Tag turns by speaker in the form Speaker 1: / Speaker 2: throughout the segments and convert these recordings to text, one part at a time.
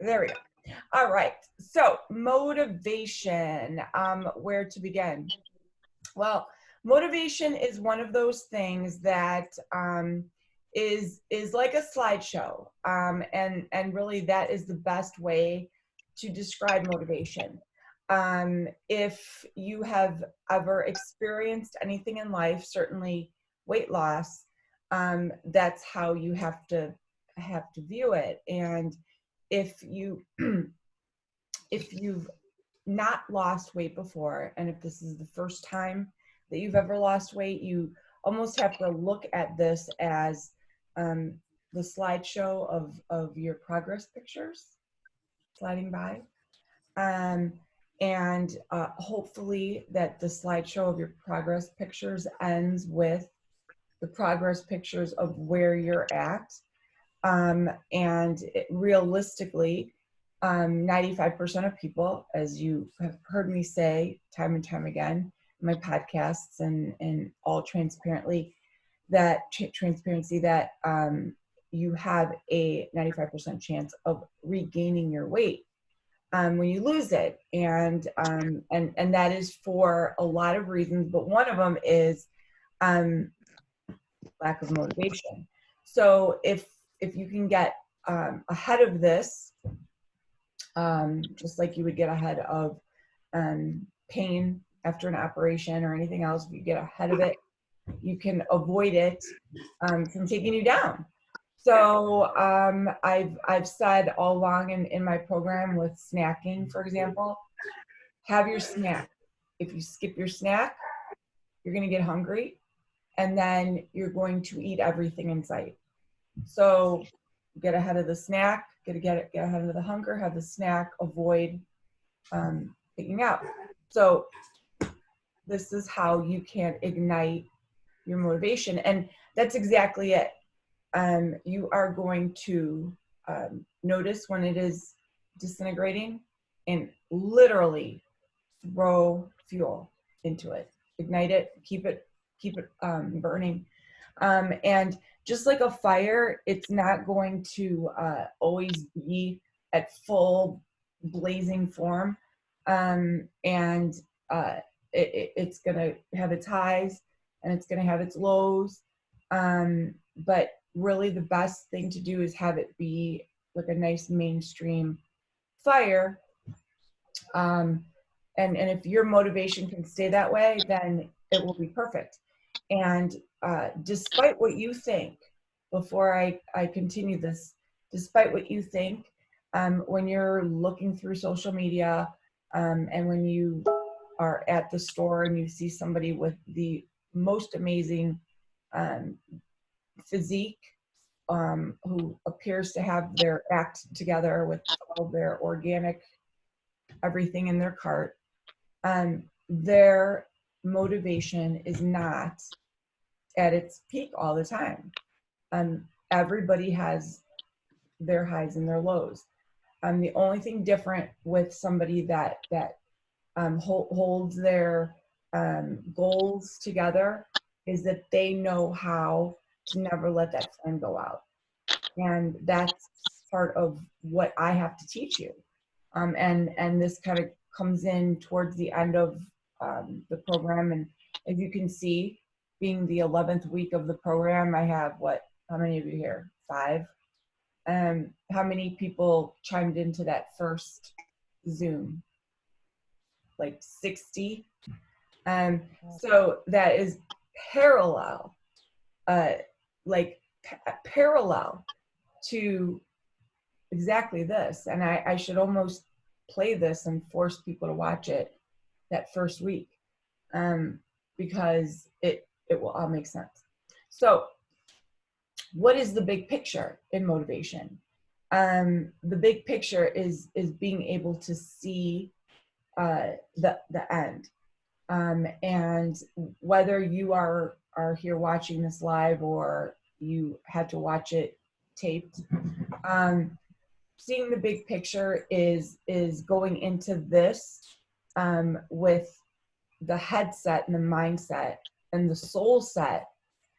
Speaker 1: There we go. All right. So motivation, where to begin? Well, motivation is one of those things that is like a slideshow, and really that is the best way to describe motivation. If you have ever experienced anything in life, certainly weight loss, that's how you have to view it. And if you if you've not lost weight before, and if this is the first time that you've ever lost weight, you almost have to look at this as um, the slideshow of your progress pictures sliding by. Um, and hopefully that the slideshow of your progress pictures ends with the progress pictures of where you're at. And realistically, 95% of people, as you have heard me say time and time again in my podcasts and all transparently, that transparency, that you have a 95% chance of regaining your weight when you lose it. And that is for a lot of reasons, but one of them is um, lack of motivation. So if you can get ahead of this, just like you would get ahead of pain after an operation or anything else, if you get ahead of it, you can avoid it from taking you down. So I've said all along in my program with snacking, for example, have your snack. If you skip your snack, you're going to get hungry, and then you're going to eat everything in sight. So get ahead of the snack, get ahead of the hunger, have the snack, avoid picking out. So this is how you can ignite your motivation. And that's exactly it. You are going to notice when it is disintegrating and literally throw fuel into it, ignite it, keep it burning. And just like a fire, it's not going to always be at full blazing form. And it's going to have its highs and it's going to have its lows. But really, the best thing to do is have it be like a nice mainstream fire. Um, and if your motivation can stay that way, then it will be perfect. And despite what you think, before I continue this, despite what you think, when you're looking through social media, and when you are at the store and you see somebody with the most amazing um, physique, who appears to have their act together with all their organic everything in their cart, their motivation is not at its peak all the time. Everybody has their highs and their lows. The only thing different with somebody that holds their goals together is that they know how to never let that flame go out, and that's part of what I have to teach you. And this kind of comes in towards the end of the program, and as you can see, being the 11th week of the program, I have what? How many of you here? 5. How many people chimed into that first Zoom? Like 60. So that is parallel, uh, like parallel to exactly this. And I should almost play this and force people to watch it that first week, because it will all make sense. So what is the big picture in motivation? The big picture is being able to see the end. And whether you are here watching this live or you had to watch it taped, seeing the big picture is going into this with the headset and the mindset and the soul set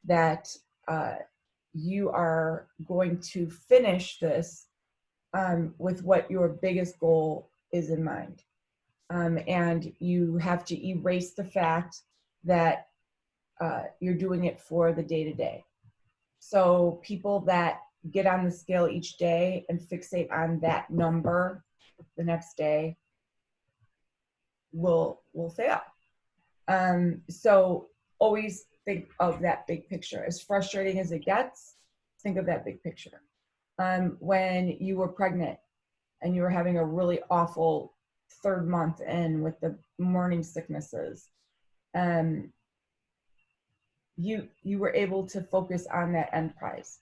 Speaker 1: that you are going to finish this with what your biggest goal is in mind. And you have to erase the fact that you're doing it for the day-to-day. So people that get on the scale each day and fixate on that number the next day will fail. So always think of that big picture. As frustrating as it gets, think of that big picture. When you were pregnant and you were having a really awful third month in with the morning sicknesses, you were able to focus on that end prize.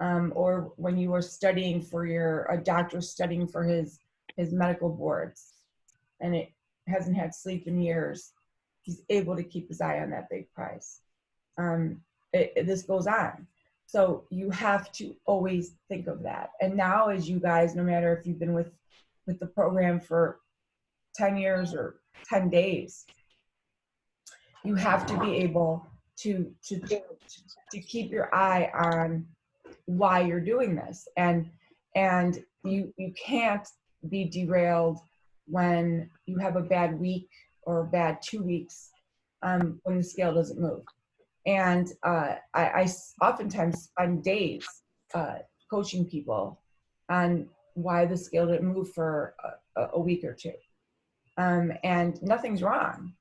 Speaker 1: Or when you were studying for a doctor studying for his medical boards, and it hasn't had sleep in years, he's able to keep his eye on that big prize. This goes on. So you have to always think of that. And now, as you guys, no matter if you've been with the program for 10 years or 10 days, you have to be able to keep your eye on why you're doing this. And you can't be derailed when you have a bad week or a bad 2 weeks, when the scale doesn't move. And I oftentimes spend days coaching people on why the scale didn't move for a week or two. And nothing's wrong.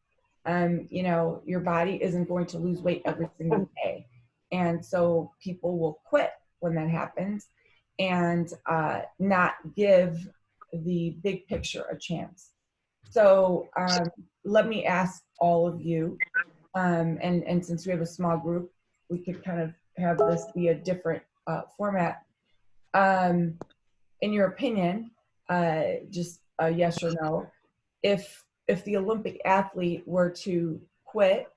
Speaker 1: Your body isn't going to lose weight every single day. And so people will quit when that happens and not give the big picture a chance. So let me ask all of you, and since we have a small group, we could kind of have this be a different format. In your opinion, just a yes or no, if the Olympic athlete were to quit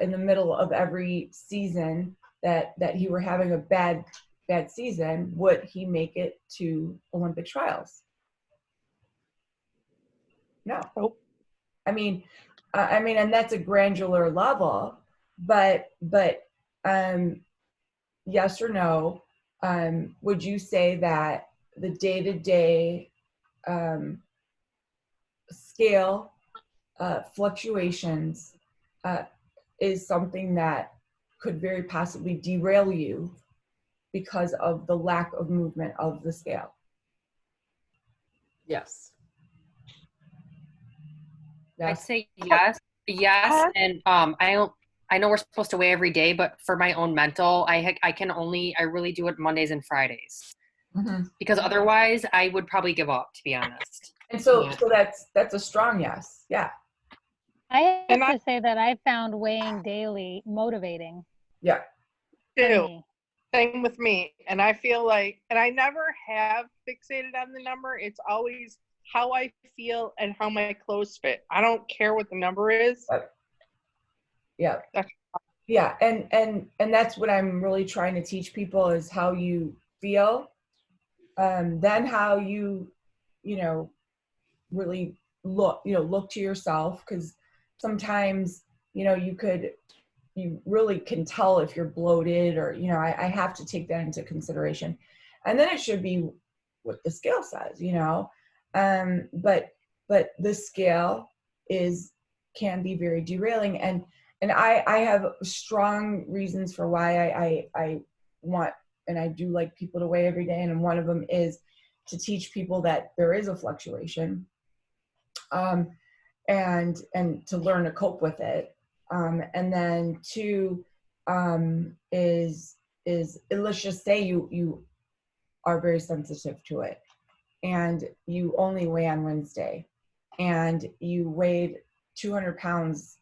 Speaker 1: in the middle of every season that he were having a bad season, would he make it to Olympic trials? No.
Speaker 2: Nope.
Speaker 1: I mean, and that's a granular level, but yes or no, would you say that the day-to-day scale fluctuations is something that could very possibly derail you because of the lack of movement of the scale?
Speaker 2: Yes.
Speaker 3: I'd say yes. And I know we're supposed to weigh every day, but for my own mental, I really do it Mondays and Fridays.
Speaker 1: Mm-hmm.
Speaker 3: Because otherwise I would probably give up, to be honest.
Speaker 1: And so that's a strong yes. Yeah.
Speaker 4: I have to say that I found weighing daily motivating.
Speaker 1: Yeah.
Speaker 2: Too. Same with me. And I feel like, and I never have fixated on the number. It's always how I feel and how my clothes fit. I don't care what the number is.
Speaker 1: Yeah. Yeah. And that's what I'm really trying to teach people is how you feel. Then how you really look to yourself, because sometimes, you really can tell if you're bloated or, I have to take that into consideration. And then it should be what the scale says, but the scale can be very derailing. And I have strong reasons for why I want, and I do like people to weigh every day. And one of them is to teach people that there is a fluctuation, and to learn to cope with it. And then two, is let's just say you are very sensitive to it, and you only weigh on Wednesday, and you weighed 200 pounds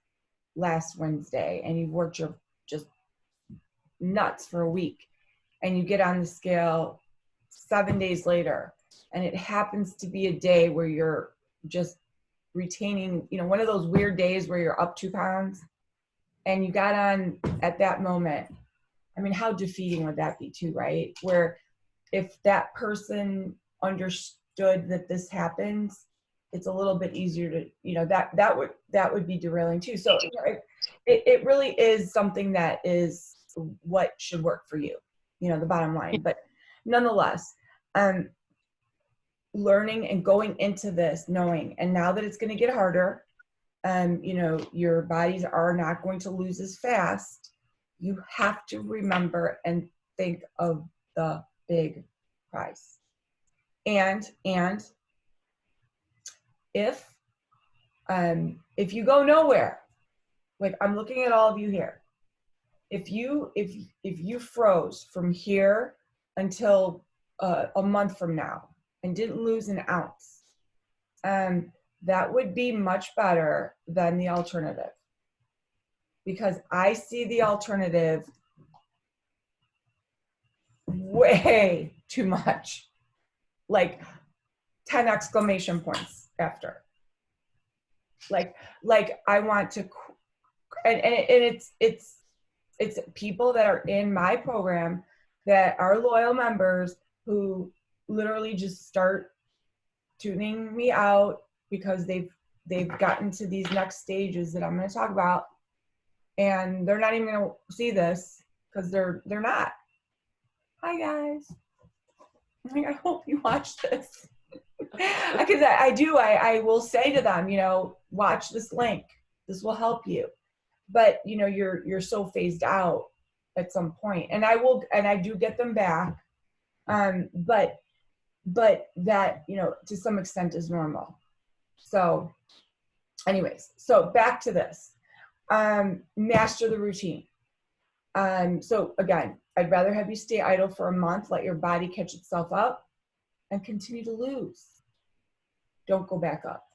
Speaker 1: last Wednesday, and you've worked your just nuts for a week, and you get on the scale 7 days later, and it happens to be a day where you're just retaining, one of those weird days where you're up 2 pounds, and you got on at that moment. I mean, how defeating would that be too, right? Where if that person understood that this happens, it's a little bit easier to, that would be derailing too. So it really is something that is what should work for you, the bottom line. But nonetheless, learning and going into this knowing, and now that it's going to get harder, you know, your bodies are not going to lose as fast, you have to remember and think of the big prize. And if you go nowhere, like I'm looking at all of you here, if you froze from here until a month from now and didn't lose an ounce, that would be much better than the alternative, because I see the alternative way too much, like 10 exclamation points after. Like I want to, and it's people that are in my program that are loyal members who literally just start tuning me out because they've gotten to these next stages that I'm going to talk about, and they're not even going to see this because they're not. Hi guys. I hope you watch this. Because I will say to them, you know, watch this link. This will help you. But you know, you're so phased out at some point, and I do get them back. But that, you know, to some extent is normal. So anyways, so back to this. Master the routine. So again, I'd rather have you stay idle for a month, let your body catch itself up, and continue to lose. Don't go back up.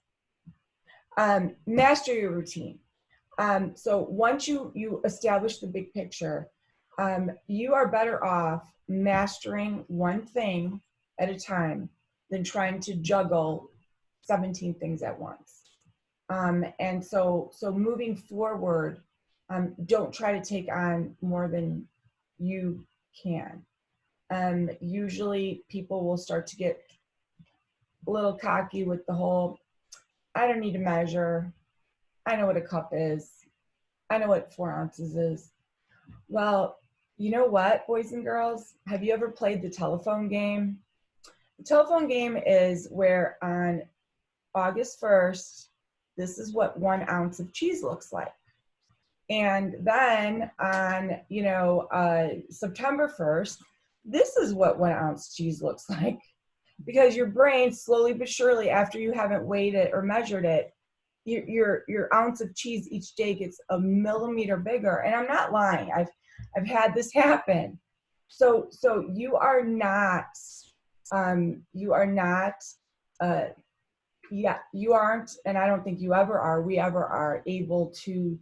Speaker 1: Master your routine. So once you establish the big picture, you are better off mastering one thing at a time than trying to juggle 17 things at once. And so moving forward, don't try to take on more than you can. Usually people will start to get a little cocky with the whole, I don't need to measure. I know what a cup is. I know what 4 ounces is. Well, you know what, boys and girls? Have you ever played the telephone game? The telephone game is where on August 1st, this is what 1 ounce of cheese looks like. And then on, you know, September 1st, this is what 1 ounce cheese looks like. Because your brain, slowly but surely, after you haven't weighed it or measured it, your ounce of cheese each day gets a millimeter bigger. And I'm not lying. I've had this happen. So you are not, you aren't, and I don't think you ever are, we ever are able to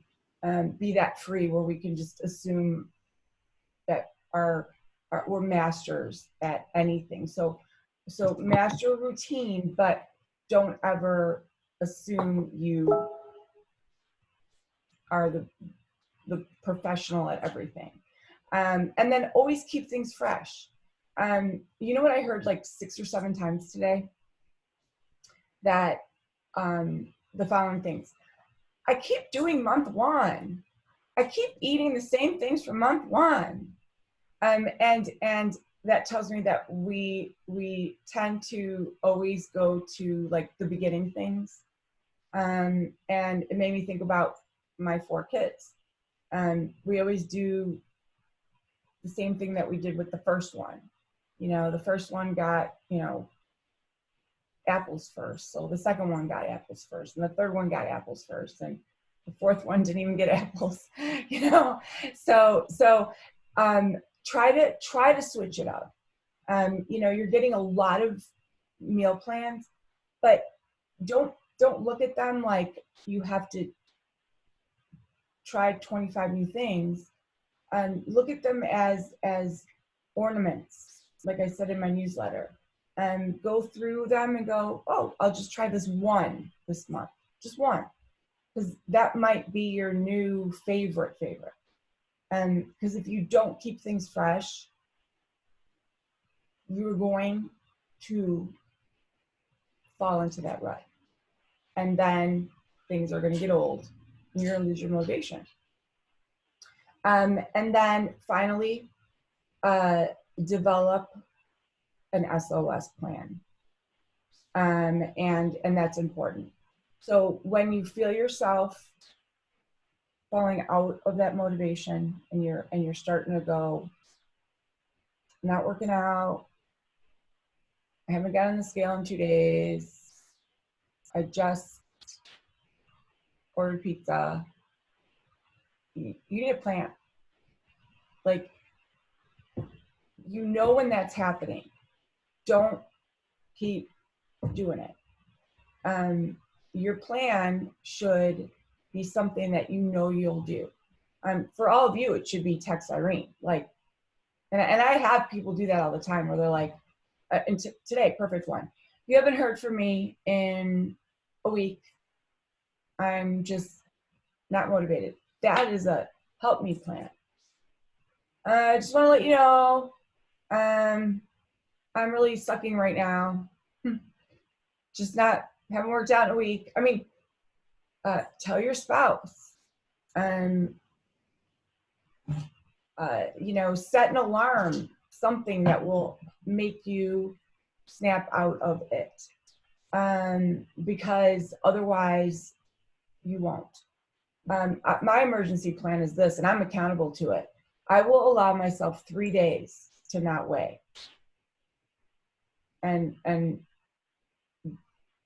Speaker 1: be that free where we can just assume that we're masters at anything. So master a routine, but don't ever assume you are the professional at everything. And then always keep things fresh. You know what I heard like 6 or 7 times today? That the following things. I keep doing month 1. I keep eating the same things for month 1. And that tells me that we tend to always go to like the beginning things. And it made me think about my 4 kids. We always do the same thing that we did with the first one. You know, the first one got, you know, apples first. So the second one got apples first, and the third one got apples first, and the fourth one didn't even get apples, you know? So try to switch it up. You know, you're getting a lot of meal plans, but don't look at them like you have to try 25 new things. Look at them as ornaments, like I said in my newsletter, and go through them and go, oh, I'll just try this one this month, just one, because that might be your new favorite. Because if you don't keep things fresh, you're going to fall into that rut, and then things are going to get old and you're going to lose your motivation. And then finally, develop an SOS plan. And that's important. So when you feel yourself falling out of that motivation and you're starting to go, not working out, I haven't gotten on the scale in 2 days, I just ordered pizza, you need a plan. Like, you know when that's happening. Don't keep doing it. Your plan should be something that you know you'll do. For all of you, it should be text Irene. Like, and I have people do that all the time where they're like, and today, perfect one. You haven't heard from me in a week. I'm just not motivated. That is a help me plan. I just want to let you know, I'm really sucking right now. Just haven't worked out in a week. I mean, tell your spouse. Set an alarm, something that will make you snap out of it. Because otherwise you won't. My emergency plan is this, and I'm accountable to it. I will allow myself 3 days to not weigh. And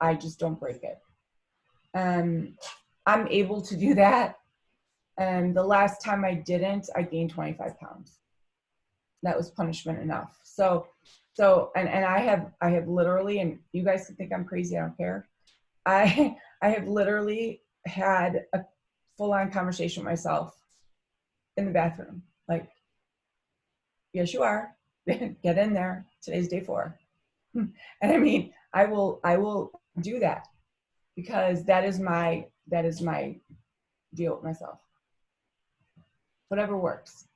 Speaker 1: I just don't break it. I'm able to do that. And the last time I didn't, I gained 25 pounds. That was punishment enough. So, and I have literally, and you guys can think I'm crazy, I don't care. I have literally had a full-on conversation with myself in the bathroom. Like, yes, you are. Get in there. Today's day 4. And I mean, I will do that because that is my deal with myself. Whatever works.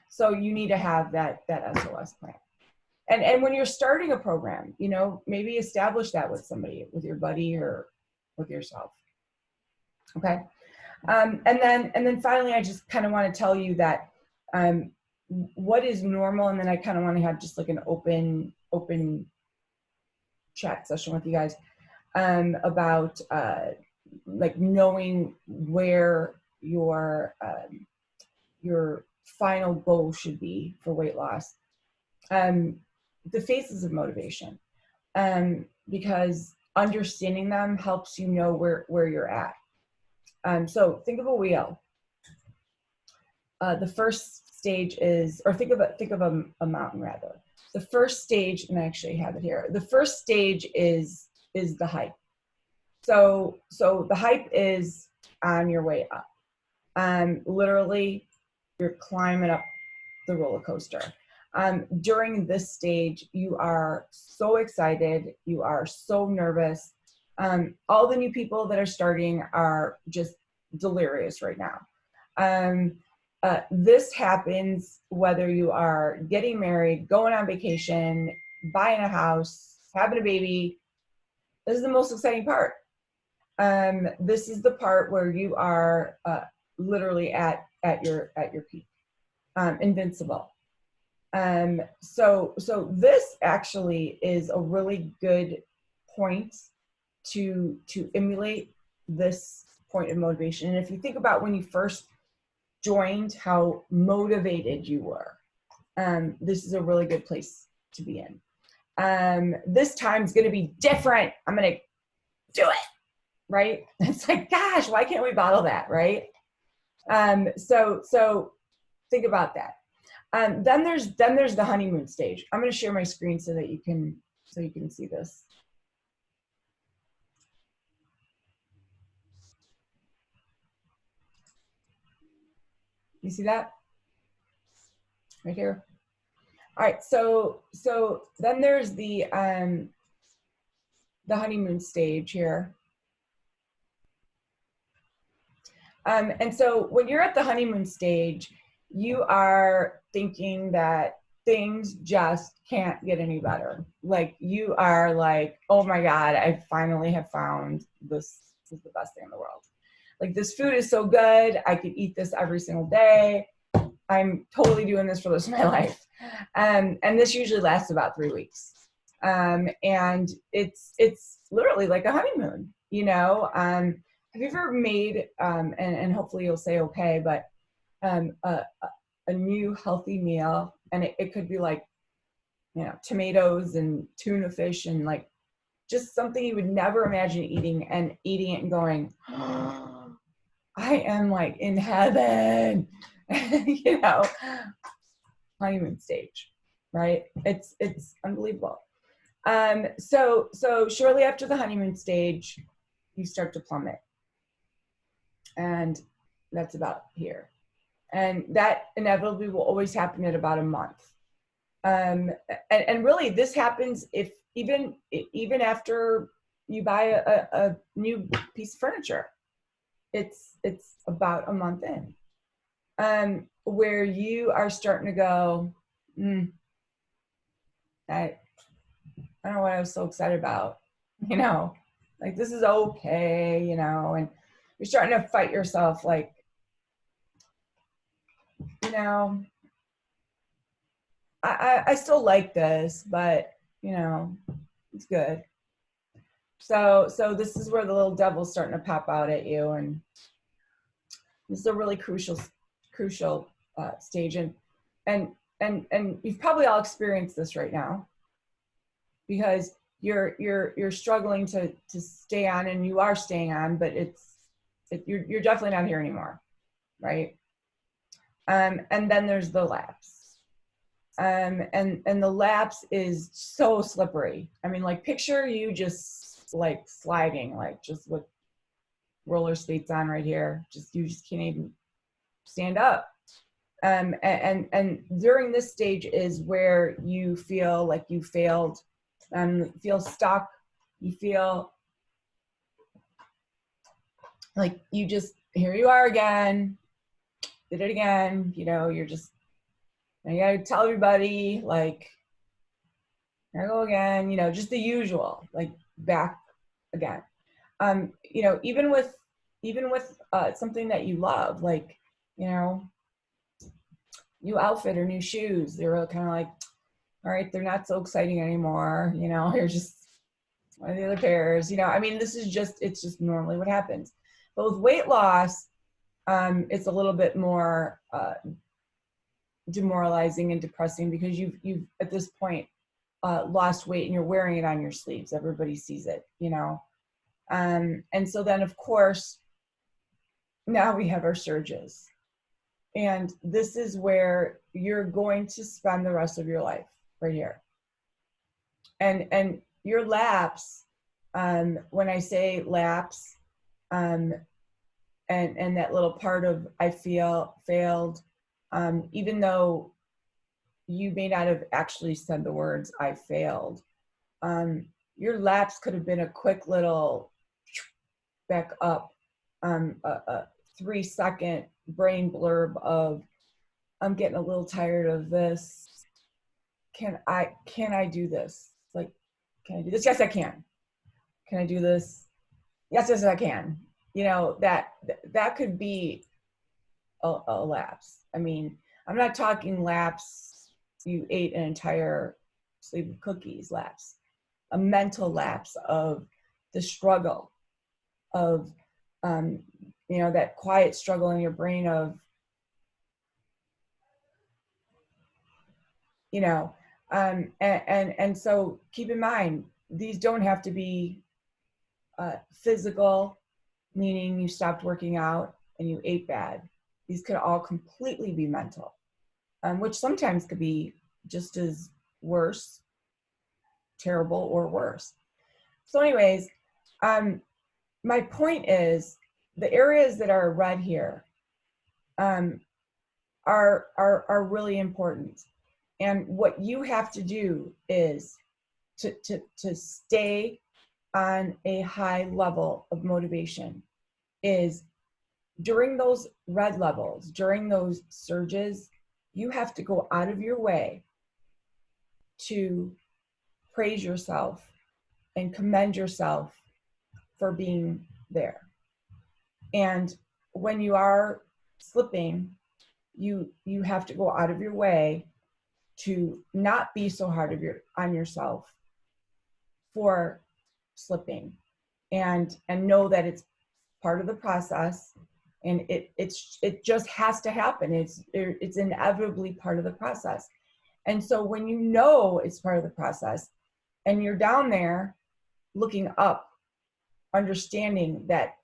Speaker 1: So you need to have that SOS plan. And when you're starting a program, maybe establish that with somebody, with your buddy or with yourself. Okay. And then finally, I just kind of want to tell you that what is normal, and then I kind of want to have just like an open chat session with you guys about like knowing where your final goal should be for weight loss. The phases of motivation, because understanding them helps you know where you're at. So think of a wheel. The first stage is, or think of a mountain rather. The first stage, and I actually have it here. The first stage is the hype. So the hype is on your way up. Literally, you're climbing up the roller coaster. During this stage, you are so excited. You are so nervous. All the new people that are starting are just delirious right now. This happens whether you are getting married, going on vacation, buying a house, having a baby. This is the most exciting part. This is the part where you are literally at your peak, invincible. So this actually is a really good point to emulate this point of motivation. And if you think about when you first joined, how motivated you were, this is a really good place to be in. This time's going to be different. I'm going to do it, right? It's like, gosh, why can't we bottle that, right? So think about that. Then there's the honeymoon stage. I'm going to share my screen so that you can see this. You see that? Right here. All right, so then there's the honeymoon stage here. And so when you're at the honeymoon stage, you are thinking that things just can't get any better. Like, you are like, oh my God, I finally have found this. This is the best thing in the world. Like, this food is so good. I could eat this every single day. I'm totally doing this for the rest of my life. And this usually lasts about 3 weeks. And it's literally like a honeymoon, you know. Have you ever made and hopefully you'll say okay, but a new healthy meal, and it could be like, you know, tomatoes and tuna fish and like just something you would never imagine eating, and eating it and going, oh, I am like in heaven, you know, honeymoon stage, right? It's unbelievable. So shortly after the honeymoon stage, you start to plummet, and that's about here. And that inevitably will always happen at about a month. And really this happens if even after you buy a new piece of furniture, it's about a month in, where you are starting to go, I don't know what I was so excited about, you know, like this is okay, you know, and you're starting to fight yourself like, you know, I still like this, but you know, it's good. So this is where the little devil's starting to pop out at you, and this is a really crucial stage, and you've probably all experienced this right now, because you're struggling to stay on, and you are staying on, but you're definitely not here anymore, right? And then there's the lapse. And the lapse is so slippery. I mean, like picture you just like sliding, like just with roller skates on right here. You just can't even stand up. And during this stage is where you feel like you failed, feel stuck. You feel like you just, here you are again, did it again. You know, you're just, and you gotta tell everybody, like, here I go again, you know, just the usual, like back again. You know, even with something that you love, like, you know, new outfit or new shoes, they were kind of like, all right, they're not so exciting anymore, you know, here's just one of the other pairs, you know. I mean, it's just normally what happens. But with weight loss, it's a little bit more demoralizing and depressing, because you've at this point lost weight and you're wearing it on your sleeves. Everybody sees it, you know. And so then of course, now we have our surges, and this is where you're going to spend the rest of your life right here. And your lapse, when I say lapse, and that little part of I feel failed, even though you may not have actually said the words I failed, your lapse could have been a quick little back up, a 3-second brain blurb of, I'm getting a little tired of this. Can I do this? Like, can I do this? Yes, I can. Can I do this? Yes, I can. You know, that could be a lapse. I mean, I'm not talking lapse, you ate an entire sleeve of cookies lapse. A mental lapse of the struggle of, you know, that quiet struggle in your brain of, you know, and so keep in mind, these don't have to be physical, meaning you stopped working out and you ate bad. These could all completely be mental, which sometimes could be just as worse, terrible, or worse. So anyways, my point is, the areas that are red here are really important. And what you have to do is to stay on a high level of motivation is, during those red levels, during those surges, you have to go out of your way to praise yourself and commend yourself for being there. And when you are slipping, you have to go out of your way to not be so hard on yourself, for slipping, and know that it's part of the process, and it just has to happen. It's inevitably part of the process. And so when you know it's part of the process and you're down there looking up, understanding that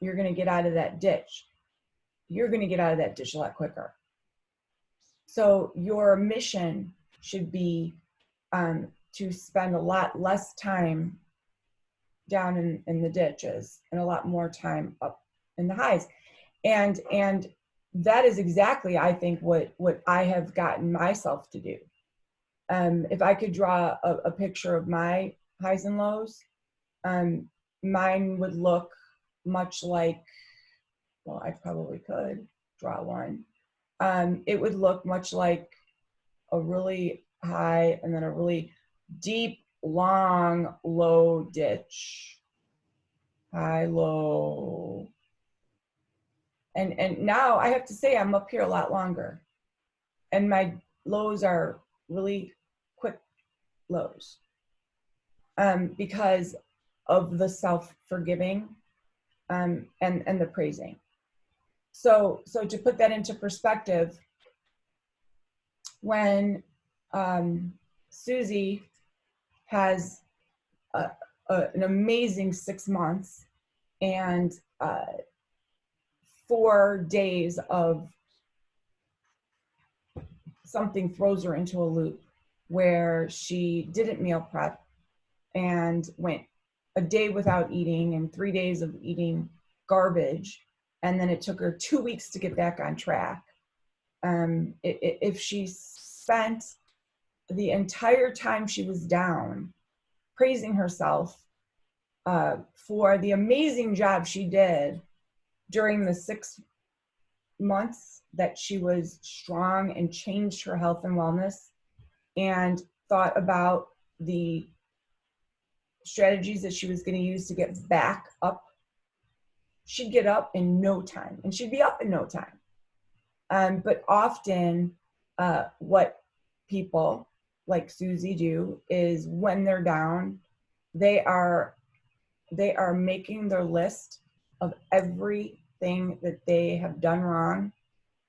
Speaker 1: you're going to get out of that ditch, you're going to get out of that ditch a lot quicker. So your mission should be to spend a lot less time down in the ditches and a lot more time up in the highs. And that is exactly, I think, what I have gotten myself to do. If I could draw a picture of my highs and lows, mine would look much like, well, I probably could draw one. It would look much like a really high and then a really deep, long, low ditch. High, low. And now I have to say I'm up here a lot longer. And my lows are really quick lows. Because of the self-forgiving and the praising. So to put that into perspective, when Susie has an amazing 6 months and 4 days of something throws her into a loop where she didn't meal prep and went a day without eating and 3 days of eating garbage, and then it took her 2 weeks to get back on track. If she spent the entire time she was down praising herself for the amazing job she did during the 6 months that she was strong and changed her health and wellness, and thought about the strategies that she was going to use to get back up, she'd get up in no time, and she'd be up in no time. But often what people like Susie do is when they're down, they are making their list of everything that they have done wrong,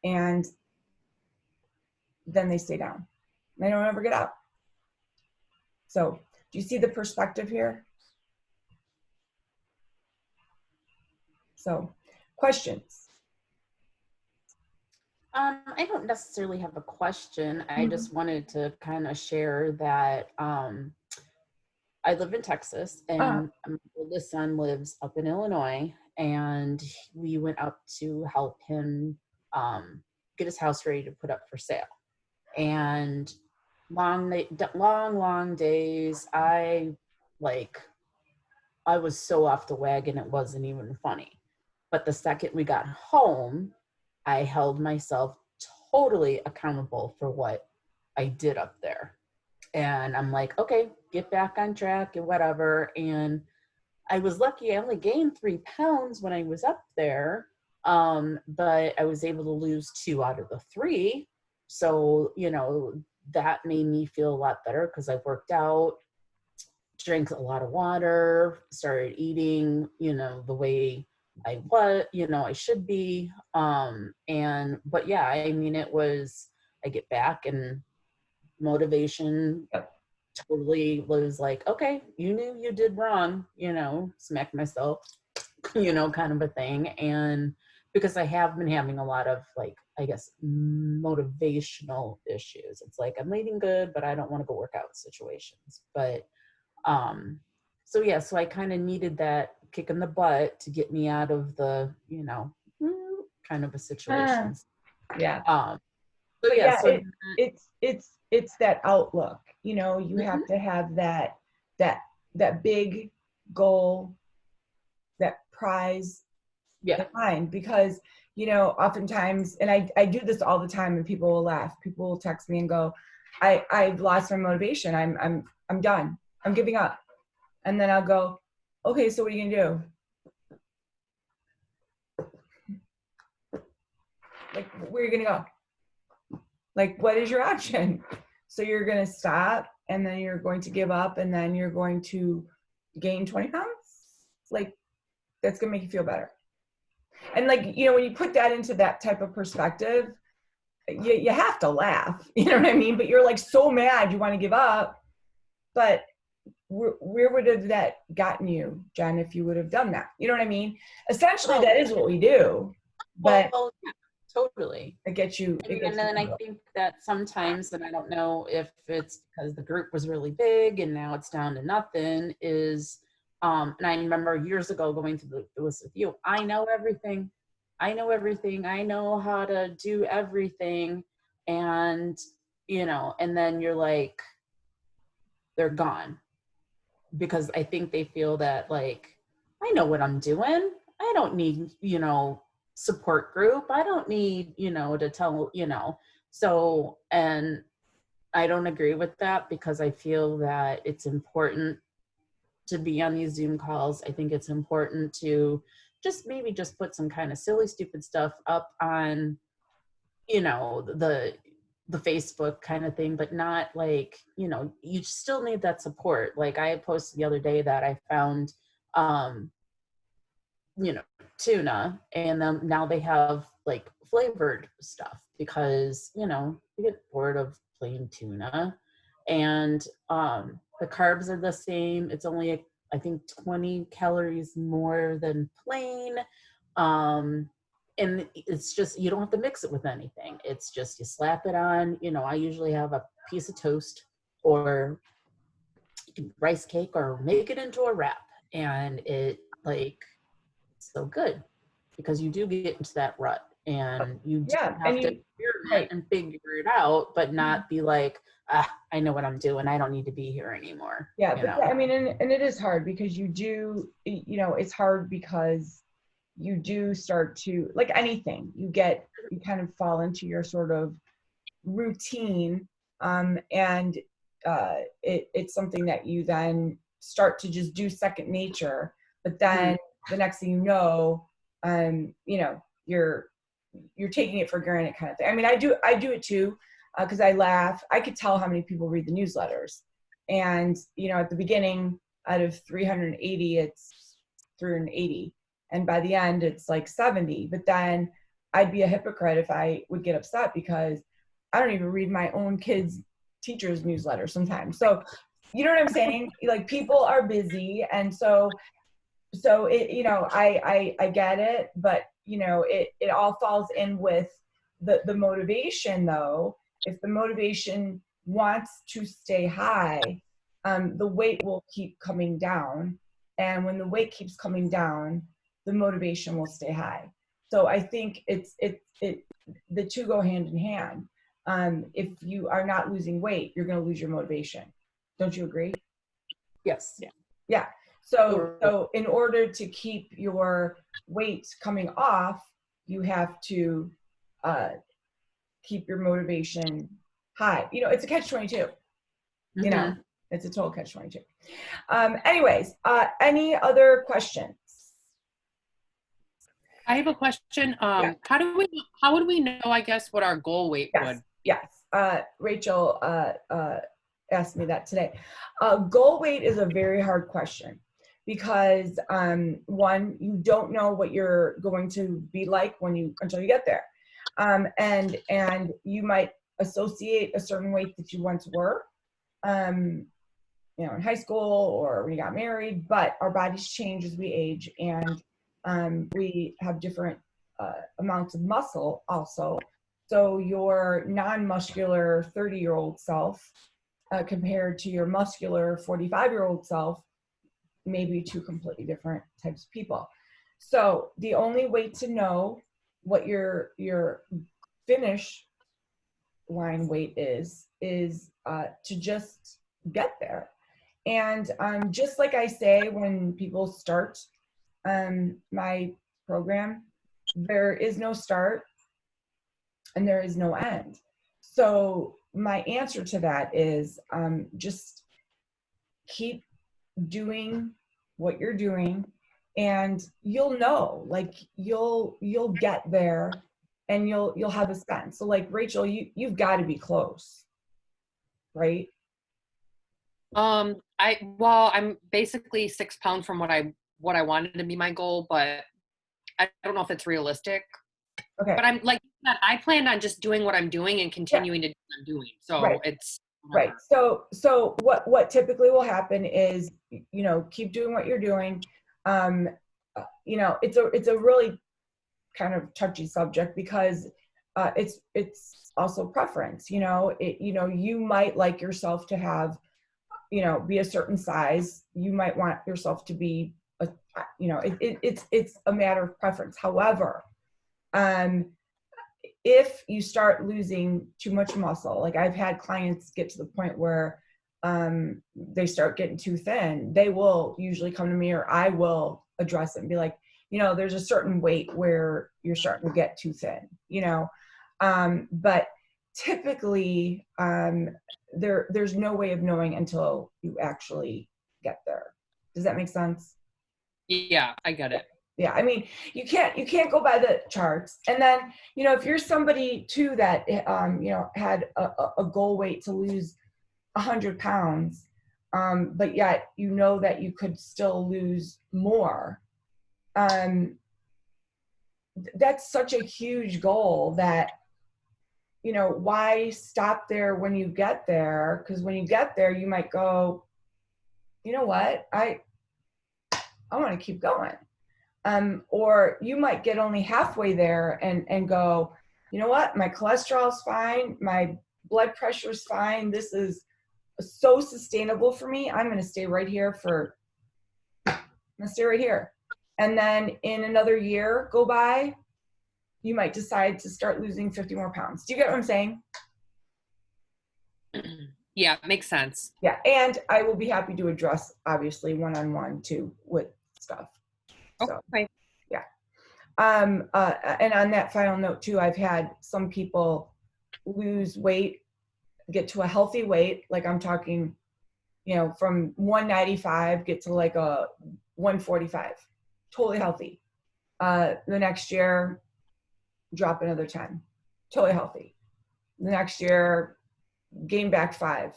Speaker 1: and then they stay down. They don't ever get up. So do you see the perspective here? So, questions?
Speaker 5: I don't necessarily have a question. I just wanted to kind of share that I live in Texas, and my oldest son lives up in Illinois, and we went up to help him get his house ready to put up for sale. And long days. I was so off the wagon, it wasn't even funny. But the second we got home, I held myself totally accountable for what I did up there. And I'm like, okay, get back on track and whatever. And I was lucky, I only gained 3 pounds when I was up there. But I was able to lose 2 out of the 3. So, that made me feel a lot better because I worked out, drank a lot of water, started eating, the way I was, I should be. But yeah, I mean, I get back and motivation totally was like, okay, you knew you did wrong, smack myself, kind of a thing. And because I have been having a lot of motivational issues. It's like I'm eating good, but I don't want to go work out situations. But so I kind of needed that kick in the butt to get me out of the, kind of a situation.
Speaker 1: Yeah. It's that outlook, you have to have that big goal, that prize in mind, because oftentimes, and I do this all the time, and people will laugh. People will text me and go, I've lost my motivation. I'm done. I'm giving up. And then I'll go, okay, so what are you gonna do? Like, where are you gonna go? Like, what is your option? So you're gonna stop and then you're going to give up, and then you're going to gain 20 pounds. Like, that's gonna make you feel better. And like, you know, when you put that into that type of perspective, you have to laugh, you know what I mean? But you're like so mad you want to give up. But where would have that gotten you, Jen, if you would have done that? You know what I mean? Essentially, that is what we do. But
Speaker 5: Well, yeah, totally.
Speaker 1: it gets you.
Speaker 5: And then I think that sometimes, and I don't know if it's because the group was really big and now it's down to nothing, is, and I remember years ago going through this with you, I know everything. I know everything. I know how to do everything. And, you know, and then you're like, they're gone. Because I think they feel that, like, I know what I'm doing. I don't need, you know, support group. I don't need, you know, to tell, you know. So, and I don't agree with that, because I feel that it's important to be on these Zoom calls. I think it's important to just maybe just put some kind of silly, stupid stuff up on, you know, the Facebook kind of thing, but not like, you know, you still need that support. Like I posted the other day that I found, you know, tuna, and then now they have like flavored stuff, because, you know, you get bored of plain tuna, and the carbs are the same. It's only, I think, 20 calories more than plain. And it's just, you don't have to mix it with anything. It's just, you slap it on, you know, I usually have a piece of toast or rice cake, or make it into a wrap. And it, like, so good, because you do get into that rut, and you do
Speaker 1: Yeah,
Speaker 5: have to experiment and figure it out, but not be like, I know what I'm doing, I don't need to be here anymore.
Speaker 1: Yeah,
Speaker 5: you
Speaker 1: but
Speaker 5: know?
Speaker 1: I mean, and it is hard, because you do, you know, it's hard because you do start to, like anything, you kind of fall into your sort of routine, and it's something that you then start to just do second nature. But then the next thing you know, you're taking it for granted, kind of thing. I mean, I do it too, because I laugh. I could tell how many people read the newsletters, and you know, at the beginning, out of 380, it's 380, and by the end, it's like 70. But then I'd be a hypocrite if I would get upset, because I don't even read my own kids' teachers' newsletter sometimes. So, you know what I'm saying? Like, people are busy, and so it, you know, I get it, but you know, it all falls in with the motivation, though. If the motivation wants to stay high, the weight will keep coming down, and when the weight keeps coming down, the motivation will stay high. So I think the two go hand in hand. If you are not losing weight, you're going to lose your motivation. Don't you agree?
Speaker 5: Yes.
Speaker 1: Yeah. So in order to keep your weight coming off, you have to keep your motivation high. You know, it's a catch-22. You know, it's a total catch-22. Anyways, any other questions?
Speaker 3: I have a question.
Speaker 1: Yeah.
Speaker 3: How would we know, I guess, what our goal weight would?
Speaker 1: Yes. Rachel asked me that today. Goal weight is a very hard question, because one, you don't know what you're going to be like until you get there, and you might associate a certain weight that you once were, you know, in high school or when you got married. But our bodies change as we age, and we have different amounts of muscle also. So your non-muscular 30-year-old self compared to your muscular 45-year-old self, maybe two completely different types of people. So the only way to know what your finish line weight is to just get there. And just like I say, when people start my program, there is no start and there is no end. So my answer to that is just keep doing what you're doing, and you'll know, like you'll get there, and you'll have a sense. So like Rachel, you've got to be close, right?
Speaker 3: I'm basically 6 pounds from what I wanted to be my goal, but I don't know if it's realistic.
Speaker 1: Okay.
Speaker 3: But I'm like that. I plan on just doing what I'm doing and continuing to do what I'm doing. So
Speaker 1: Right.
Speaker 3: it's
Speaker 1: Right. So what typically will happen is, keep doing what you're doing. It's a really kind of touchy subject because it's also preference. You might like yourself to have, be a certain size. You might want yourself to be it's a matter of preference. However, if you start losing too much muscle, like I've had clients get to the point where they start getting too thin, they will usually come to me, or I will address it and be like, there's a certain weight where you're starting to get too thin, but typically there's no way of knowing until you actually get there. Does that make sense?
Speaker 3: Yeah, I get it.
Speaker 1: Yeah, I mean, you can't go by the charts. And then, if you're somebody too that had a goal weight to lose 100 pounds, but yet that you could still lose more, that's such a huge goal that why stop there when you get there? Because when you get there, you might go, you know what, I want to keep going. Or you might get only halfway there and go, you know what, my cholesterol's fine, my blood pressure's fine, this is so sustainable for me, I'm going to stay right here and then in another year go by, you might decide to start losing 50 more pounds. Do you get what I'm saying?
Speaker 3: Yeah, makes sense.
Speaker 1: Yeah, and I will be happy to address, obviously, one-on-one too with stuff. So,
Speaker 3: okay.
Speaker 1: Yeah. And on that final note too, I've had some people lose weight, get to a healthy weight. Like I'm talking, from 195, get to like a 145, totally healthy. The next year, drop another 10, totally healthy. The next year, gain back 5,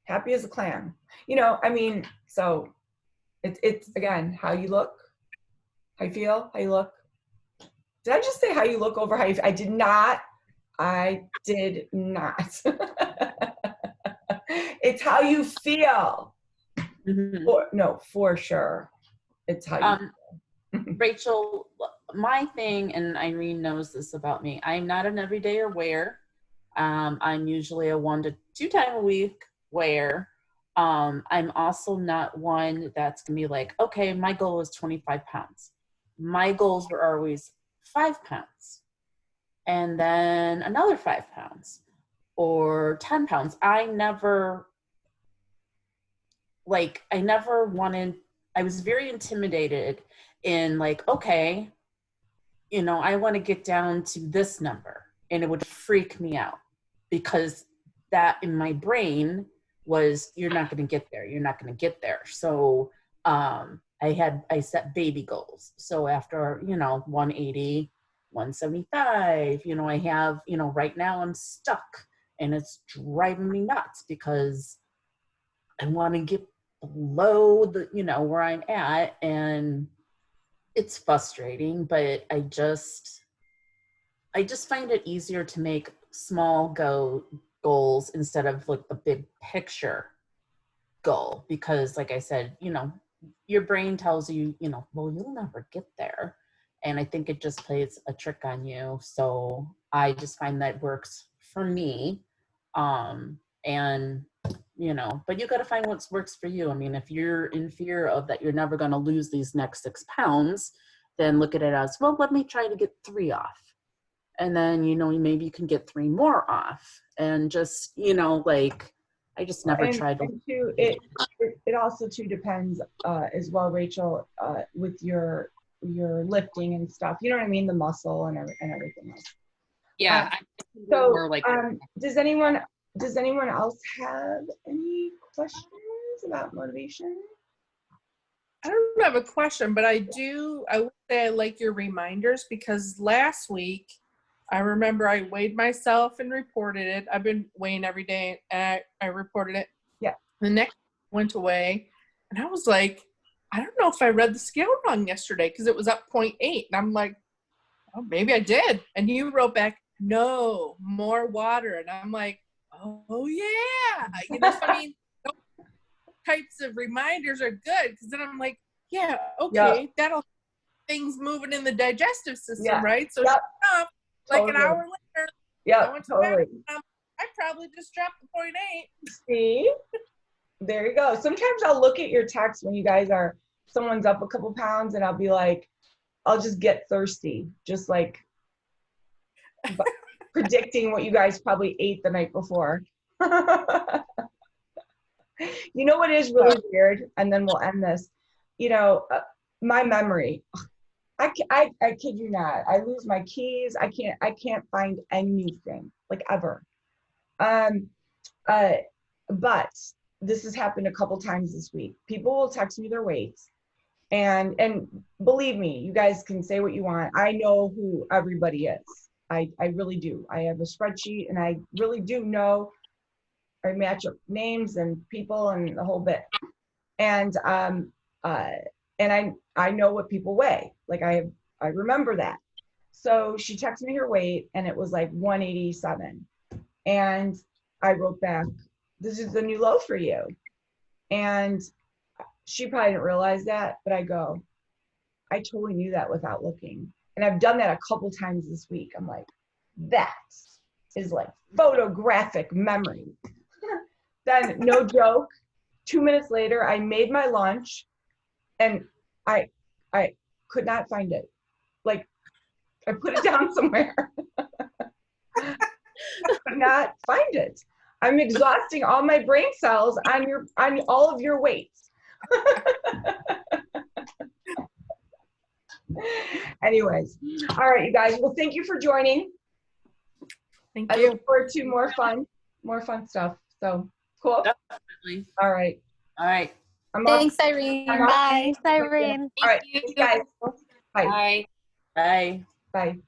Speaker 1: happy as a clam. So it's again, how you look, how you feel, how you look. Did I just say how you look over how you feel? I did not. It's how you feel.
Speaker 5: Mm-hmm.
Speaker 1: For sure. It's how you feel.
Speaker 5: Rachel, my thing, and Irene knows this about me, I'm not an everyday wear. I'm usually a 1 to 2 times a week wear. I'm also not one that's gonna be like, okay, my goal is 25 pounds. My goals were always 5 pounds and then another 5 pounds or 10 pounds. I never wanted, I was very intimidated in like, okay, I want to get down to this number, and it would freak me out because that in my brain was, you're not going to get there. You're not going to get there. So I set baby goals. So after, 180, 175, I have, right now I'm stuck and it's driving me nuts because I want to get below the, where I'm at, and it's frustrating, but I just find it easier to make small goals instead of like the big picture goal, because like I said, your brain tells you, well, you'll never get there. And I think it just plays a trick on you. So I just find that works for me. And but you got to find what works for you. I mean, if you're in fear of that you're never going to lose these next 6 pounds, then look at it as, well, let me try to get 3 off. And then, maybe you can get 3 more off. And just, like, I just never tried to.
Speaker 1: And too, it also too depends as well, Rachel, with your lifting and stuff. You know what I mean? The muscle and everything else.
Speaker 3: Yeah.
Speaker 1: So, does anyone else have any questions about motivation?
Speaker 2: I don't have a question, but I would say I like your reminders, because last week I remember I weighed myself and reported it. I've been weighing every day and I reported it.
Speaker 1: Yeah.
Speaker 2: The next went away, and I was like, I don't know if I read the scale wrong yesterday because it was up 0.8. And I'm like, oh, maybe I did. And you wrote back, no, more water. And I'm like, oh, yeah. You know, so I mean, those types of reminders are good because then I'm like, yeah, okay, that'll things moving in the digestive system, right? So sure enough, like an hour later, I went to bed, I probably just dropped the 0.8.
Speaker 1: See? There you go. Sometimes I'll look at your text when you guys are, someone's up a couple pounds, and I'll be like, I'll just get thirsty, just like predicting what you guys probably ate the night before. You know what is really weird? And then we'll end this. You know, my memory. I kid you not. I lose my keys. I can't find anything, like, ever. But this has happened a couple times this week. People will text me their weights, and believe me, you guys can say what you want. I know who everybody is. I really do. I have a spreadsheet, and I really do know. I match up names and people and the whole bit. And I know what people weigh. Like, I remember that. So she texted me her weight, and it was like 187. And I wrote back, this is the new low for you. And she probably didn't realize that, but I go, I totally knew that without looking. And I've done that a couple times this week. I'm like, that is like photographic memory. Then, no joke, 2 minutes later, I made my lunch, and I could not find it. Like, I put it down somewhere. I could not find it. I'm exhausting all my brain cells on all of your weights. Anyways, all right, you guys. Well, thank you for joining.
Speaker 2: Thank you.
Speaker 1: I look forward to more fun stuff. So cool.
Speaker 5: Definitely.
Speaker 1: All right.
Speaker 5: All right.
Speaker 6: Thanks, Irene.
Speaker 1: I'm off.
Speaker 6: Bye.
Speaker 4: Thanks, Irene.
Speaker 1: All right. Thanks, guys. Bye.
Speaker 3: Bye.
Speaker 5: Bye.
Speaker 1: Bye.